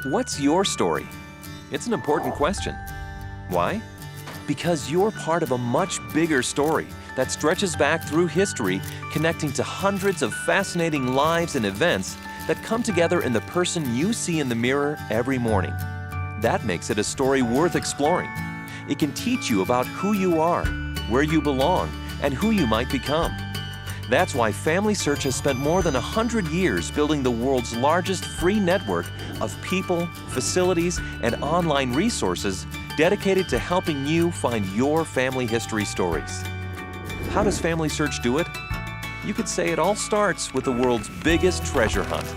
What's your story? It's an important question. Why? Because you're part of a much bigger story that stretches back through history, connecting to hundreds of fascinating lives and events that come together in the person you see in the mirror every morning. That makes it a story worth exploring. It can teach you about who you are, where you belong, and who you might become. That's why FamilySearch has spent more than 100 years building the world's largest free network of people, facilities, and online resources dedicated to helping you find your family history stories. How does FamilySearch do it? You could say it all starts with the world's biggest treasure hunt.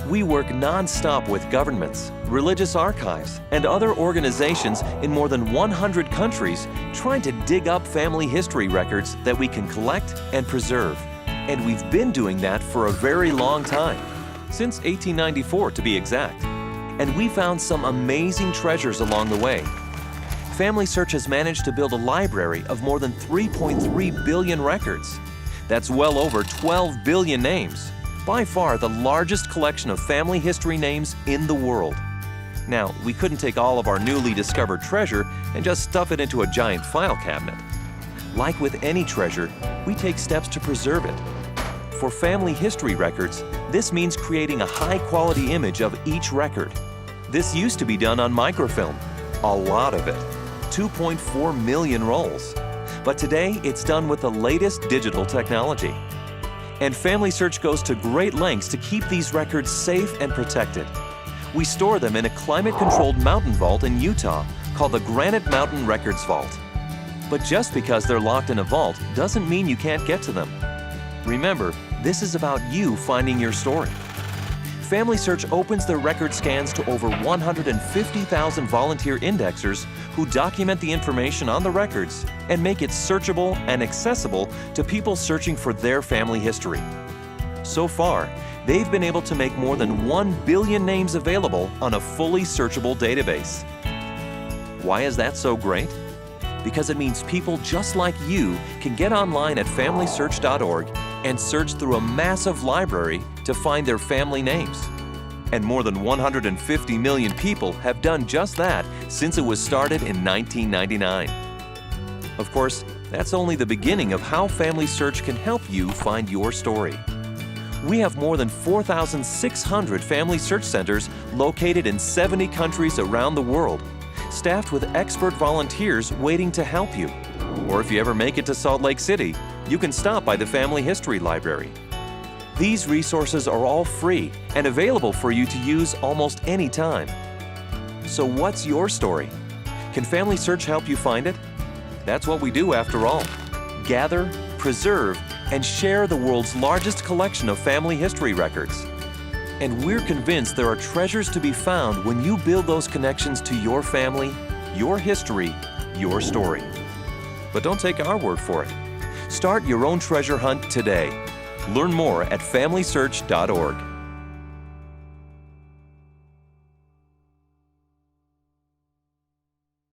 We work non-stop with governments, religious archives, and other organizations in more than 100 countries trying to dig up family history records that we can collect and preserve. And we've been doing that for a very long time, since 1894 to be exact. And we found some amazing treasures along the way. FamilySearch has managed to build a library of more than 3.3 billion records. That's well over 12 billion names. By far the largest collection of family history names in the world. Now, we couldn't take all of our newly discovered treasure and just stuff it into a giant file cabinet. Like with any treasure, we take steps to preserve it. For family history records, this means creating a high-quality image of each record. This used to be done on microfilm, a lot of it, 2.4 million rolls. But today, it's done with the latest digital technology. And FamilySearch goes to great lengths to keep these records safe and protected. We store them in a climate-controlled mountain vault in Utah called the Granite Mountain Records Vault. But just because they're locked in a vault doesn't mean you can't get to them. Remember, this is about you finding your story. FamilySearch opens their record scans to over 150,000 volunteer indexers who document the information on the records and make it searchable and accessible to people searching for their family history. So far, they've been able to make more than 1 billion names available on a fully searchable database. Why is that so great? Because it means people just like you can get online at FamilySearch.org and search through a massive library to find their family names. And more than 150 million people have done just that since it was started in 1999. Of course, that's only the beginning of how FamilySearch can help you find your story. We have more than 4,600 family search centers located in 70 countries around the world, staffed with expert volunteers waiting to help you. Or if you ever make it to Salt Lake City, you can stop by the Family History Library. These resources are all free and available for you to use almost any time. So what's your story? Can FamilySearch help you find it? That's what we do after all. Gather, preserve, and share the world's largest collection of family history records. And we're convinced there are treasures to be found when you build those connections to your family, your history, your story. But don't take our word for it. Start your own treasure hunt today. Learn more at FamilySearch.org.